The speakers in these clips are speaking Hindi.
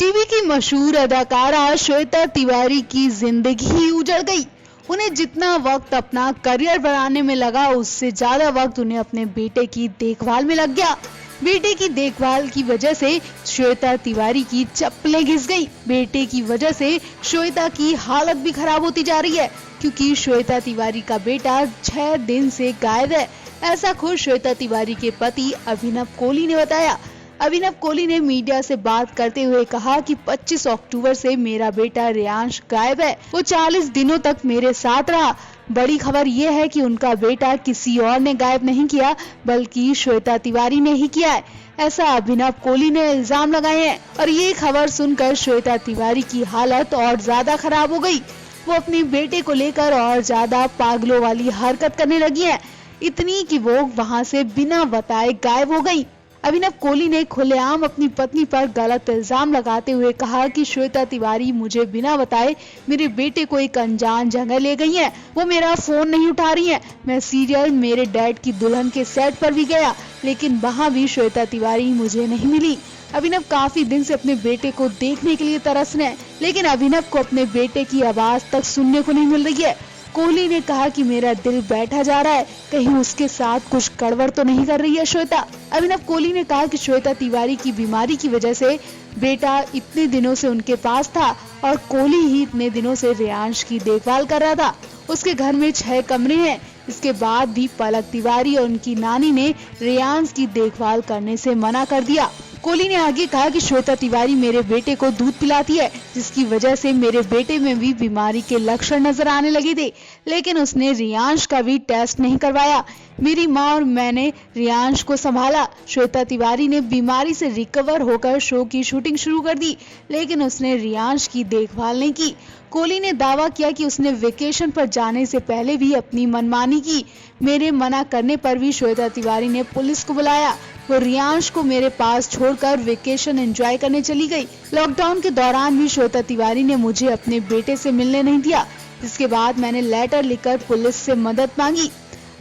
टीवी की मशहूर अदाकारा श्वेता तिवारी की जिंदगी ही उजड़ गई। उन्हें जितना वक्त अपना करियर बनाने में लगा, उससे ज्यादा वक्त उन्हें अपने बेटे की देखभाल में लग गया। बेटे की देखभाल की वजह से श्वेता तिवारी की चप्पलें घिस गई। बेटे की वजह से श्वेता की हालत भी खराब होती जा रही है, क्योंकि श्वेता तिवारी का बेटा 6 दिन से गायब है। ऐसा खुद श्वेता तिवारी के पति अभिनव कोहली ने बताया। अभिनव कोहली ने मीडिया से बात करते हुए कहा कि 25 अक्टूबर से मेरा बेटा रियांश गायब है। वो 40 दिनों तक मेरे साथ रहा। बड़ी खबर ये है कि उनका बेटा किसी और ने गायब नहीं किया, बल्कि श्वेता तिवारी ने ही किया है। ऐसा अभिनव कोहली ने इल्जाम लगाए हैं और ये खबर सुनकर श्वेता तिवारी की हालत और ज्यादा खराब हो गई। वो अपने बेटे को लेकर और ज्यादा पागलों वाली हरकत करने लगी है, इतनी कि वो वहाँ से बिना बताए गायब हो गई। अभिनव कोहली ने खुलेआम अपनी पत्नी पर गलत इल्जाम लगाते हुए कहा कि श्वेता तिवारी मुझे बिना बताए मेरे बेटे को एक अनजान जगह ले गई हैं। वो मेरा फोन नहीं उठा रही हैं। मैं सीरियल मेरे डैड की दुल्हन के सेट पर भी गया, लेकिन वहाँ भी श्वेता तिवारी मुझे नहीं मिली। अभिनव काफी दिन से अपने बेटे को देखने के लिए तरस रहे हैं, लेकिन अभिनव को अपने बेटे की आवाज तक सुनने को नहीं मिल रही है। कोहली ने कहा कि मेरा दिल बैठा जा रहा है, कहीं उसके साथ कुछ गड़बड़ तो नहीं कर रही है श्वेता। अभिनव कोहली ने कहा कि श्वेता तिवारी की बीमारी की वजह से बेटा इतने दिनों से उनके पास था और कोहली ही इतने दिनों से रियांश की देखभाल कर रहा था। उसके घर में 6 कमरे हैं। इसके बाद भी पलक तिवारी और उनकी नानी ने रियांश की देखभाल करने से मना कर दिया। कोहली ने आगे कहा कि श्वेता तिवारी मेरे बेटे को दूध पिलाती है, जिसकी वजह से मेरे बेटे में भी बीमारी के लक्षण नजर आने लगे थे, लेकिन उसने रियांश का भी टेस्ट नहीं करवाया। मेरी माँ और मैंने रियांश को संभाला। श्वेता तिवारी ने बीमारी से रिकवर होकर शो की शूटिंग शुरू कर दी, लेकिन उसने रियांश की देखभाल नहीं की। कोहली ने दावा किया कि उसने वेकेशन पर जाने से पहले भी अपनी मनमानी की। मेरे मना करने पर भी श्वेता तिवारी ने पुलिस को बुलाया। वो रियांश को मेरे पास छोड़कर वेकेशन एंजॉय करने चली गई। लॉकडाउन के दौरान भी श्वेता तिवारी ने मुझे अपने बेटे से मिलने नहीं दिया, जिसके बाद मैंने लेटर लिखकर पुलिस से मदद मांगी।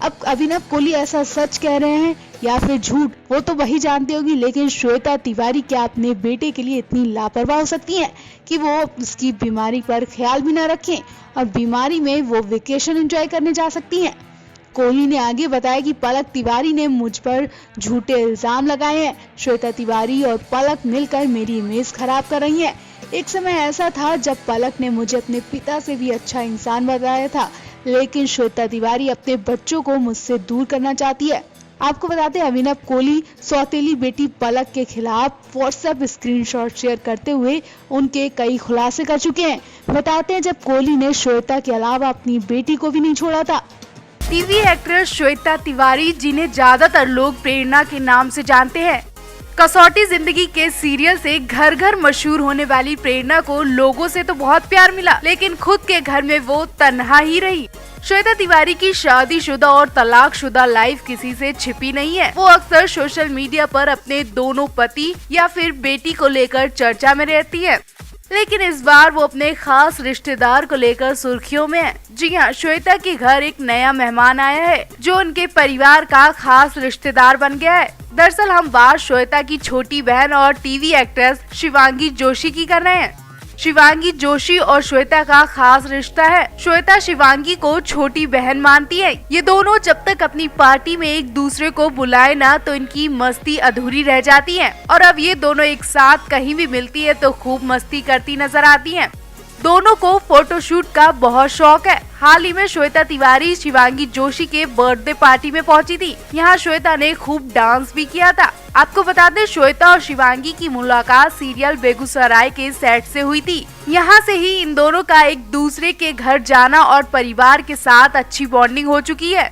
अब अभिनव कोहली ऐसा सच कह रहे हैं या फिर झूठ, वो तो वही जानती होगी, लेकिन श्वेता तिवारी क्या अपने बेटे के लिए इतनी लापरवाह हो सकती हैं कि वो उसकी बीमारी पर ख्याल भी न रखें और बीमारी में वो वेकेशन एंजॉय करने जा सकती हैं। कोहली ने आगे बताया कि पलक तिवारी ने मुझ पर झूठे इल्जाम लगाए हैं। श्वेता तिवारी और पलक मिलकर मेरी इमेज खराब कर रही हैं। एक समय ऐसा था जब पलक ने मुझे अपने पिता से भी अच्छा इंसान बताया था, लेकिन श्वेता तिवारी अपने बच्चों को मुझसे दूर करना चाहती है। आपको बताते हैं, अभिनव कोहली सौतेली बेटी पलक के खिलाफ व्हाट्सएप स्क्रीनशॉट शेयर करते हुए उनके कई खुलासे कर चुके हैं। बताते हैं, जब कोहली ने श्वेता के अलावा अपनी बेटी को भी नहीं छोड़ा था। टीवी एक्ट्रेस श्वेता तिवारी, जिन्हें ज्यादातर लोग प्रेरणा के नाम से जानते हैं, कसौटी जिंदगी के सीरियल से घर घर मशहूर होने वाली प्रेरणा को लोगों से तो बहुत प्यार मिला, लेकिन खुद के घर में वो तन्हा ही रही। श्वेता तिवारी की शादीशुदा और तलाकशुदा लाइफ किसी से छिपी नहीं है। वो अक्सर सोशल मीडिया पर अपने दोनों पति या फिर बेटी को लेकर चर्चा में रहती है, लेकिन इस बार वो अपने खास रिश्तेदार को लेकर सुर्खियों में है। जी हाँ, श्वेता के घर एक नया मेहमान आया है, जो उनके परिवार का खास रिश्तेदार बन गया है। दरअसल हम बात श्वेता की छोटी बहन और टीवी एक्ट्रेस शिवांगी जोशी की कर रहे हैं। शिवांगी जोशी और श्वेता का खास रिश्ता है। श्वेता शिवांगी को छोटी बहन मानती है। ये दोनों जब तक अपनी पार्टी में एक दूसरे को बुलाए ना, तो इनकी मस्ती अधूरी रह जाती है। और अब ये दोनों एक साथ कहीं भी मिलती है तो खूब मस्ती करती नजर आती हैं। दोनों को फोटोशूट का बहुत शौक है। हाल ही में श्वेता तिवारी शिवांगी जोशी के बर्थडे पार्टी में पहुंची थी। यहाँ श्वेता ने खूब डांस भी किया था। आपको बता दें, श्वेता और शिवांगी की मुलाकात सीरियल बेगूसराय के सेट से हुई थी। यहाँ से ही इन दोनों का एक दूसरे के घर जाना और परिवार के साथ अच्छी बॉन्डिंग हो चुकी है।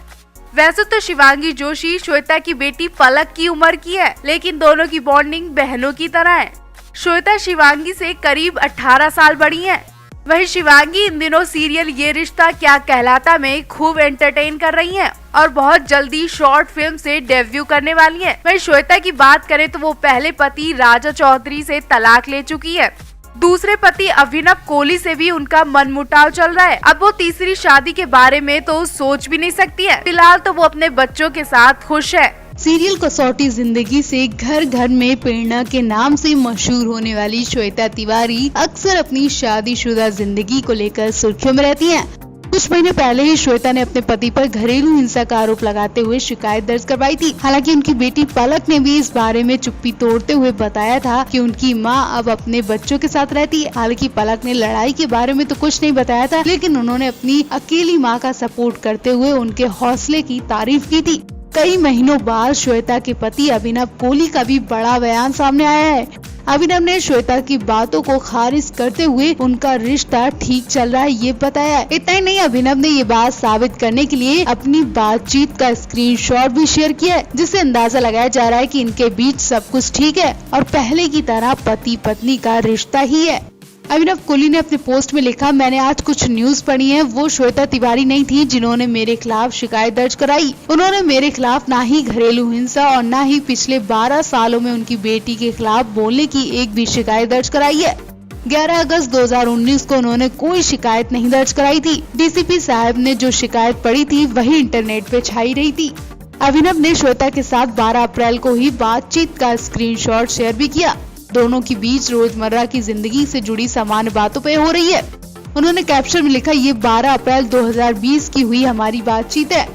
वैसे तो शिवांगी जोशी श्वेता की बेटी पलक की उम्र की है, लेकिन दोनों की बॉन्डिंग बहनों की तरह है। श्वेता शिवांगी से करीब 18 साल बड़ी है। वहीं शिवांगी इन दिनों सीरियल ये रिश्ता क्या कहलाता में खूब एंटरटेन कर रही हैं और बहुत जल्दी शॉर्ट फिल्म से डेब्यू करने वाली हैं। वहीं श्वेता की बात करें तो वो पहले पति राजा चौधरी से तलाक ले चुकी है। दूसरे पति अभिनव कोहली से भी उनका मनमुटाव चल रहा है। अब वो तीसरी शादी के बारे में तो सोच भी नहीं सकती है। फिलहाल तो वो अपने बच्चों के साथ खुश है। सीरियल कसौटी जिंदगी से घर घर में प्रेरणा के नाम से मशहूर होने वाली श्वेता तिवारी अक्सर अपनी शादीशुदा जिंदगी को लेकर सुर्खियों में रहती हैं। कुछ महीने पहले ही श्वेता ने अपने पति पर घरेलू हिंसा का आरोप लगाते हुए शिकायत दर्ज करवाई थी। हालांकि उनकी बेटी पलक ने भी इस बारे में चुप्पी तोड़ते हुए बताया था कि उनकी मां अब अपने बच्चों के साथ रहती है। हालांकि पलक ने लड़ाई के बारे में तो कुछ नहीं बताया था, लेकिन उन्होंने अपनी अकेली मां का सपोर्ट करते हुए उनके हौसले की तारीफ की थी। कई महीनों बाद श्वेता के पति अभिनव कोहली का भी बड़ा बयान सामने आया है। अभिनव ने श्वेता की बातों को खारिज करते हुए उनका रिश्ता ठीक चल रहा है ये बताया। इतना ही नहीं, अभिनव ने ये बात साबित करने के लिए अपनी बातचीत का स्क्रीनशॉट भी शेयर किया है, जिससे अंदाजा लगाया जा रहा है कि इनके बीच सब कुछ ठीक है और पहले की तरह पति पत्नी का रिश्ता ही है। अभिनव कोहली ने अपने पोस्ट में लिखा, मैंने आज कुछ न्यूज पढ़ी है। वो श्वेता तिवारी नहीं थी जिन्होंने मेरे खिलाफ शिकायत दर्ज कराई। उन्होंने मेरे खिलाफ ना ही घरेलू हिंसा और ना ही पिछले 12 सालों में उनकी बेटी के खिलाफ बोलने की एक भी शिकायत दर्ज कराई है। 11 अगस्त 2019 को उन्होंने कोई शिकायत नहीं दर्ज कराई थी। डीसीपी साहब ने जो शिकायत पढ़ी थी वही इंटरनेट पे छाई रही थी। अभिनव ने श्वेता के साथ 12 अप्रैल को ही बातचीत का स्क्रीनशॉट शेयर भी किया। दोनों के बीच रोजमर्रा की जिंदगी से जुड़ी सामान्य बातों पे हो रही है। उन्होंने कैप्शन में लिखा, ये 12 अप्रैल 2020 की हुई हमारी बातचीत है।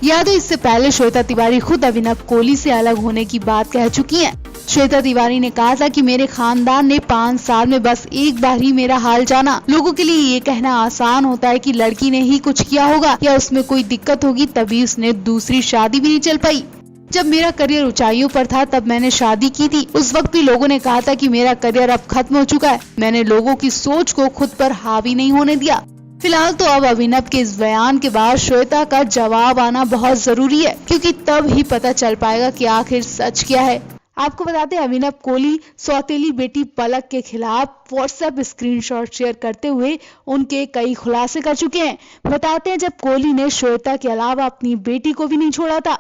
या तो इससे पहले श्वेता तिवारी खुद अभिनव कोहली से अलग होने की बात कह चुकी हैं। श्वेता तिवारी ने कहा था कि मेरे खानदान ने 5 साल में बस एक बार ही मेरा हाल जाना। लोगों के लिए ये कहना आसान होता है कि लड़की ने ही कुछ किया होगा या उसमें कोई दिक्कत होगी तभी उसने दूसरी शादी भी नहीं चल पाई। जब मेरा करियर ऊंचाइयों पर था तब मैंने शादी की थी। उस वक्त भी लोगों ने कहा था कि मेरा करियर अब खत्म हो चुका है। मैंने लोगों की सोच को खुद पर हावी नहीं होने दिया। फिलहाल तो अब अभिनव के इस बयान के बाद श्वेता का जवाब आना बहुत जरूरी है, क्योंकि तब ही पता चल पाएगा कि आखिर सच क्या है। आपको बताते हैं, अभिनव कोहली सौतेली बेटी पलक के खिलाफ व्हाट्सएप स्क्रीनशॉट शेयर करते हुए उनके कई खुलासे कर चुके हैं। बताते हैं, जब कोहली ने श्वेता के अलावा अपनी बेटी को भी नहीं छोड़ा था।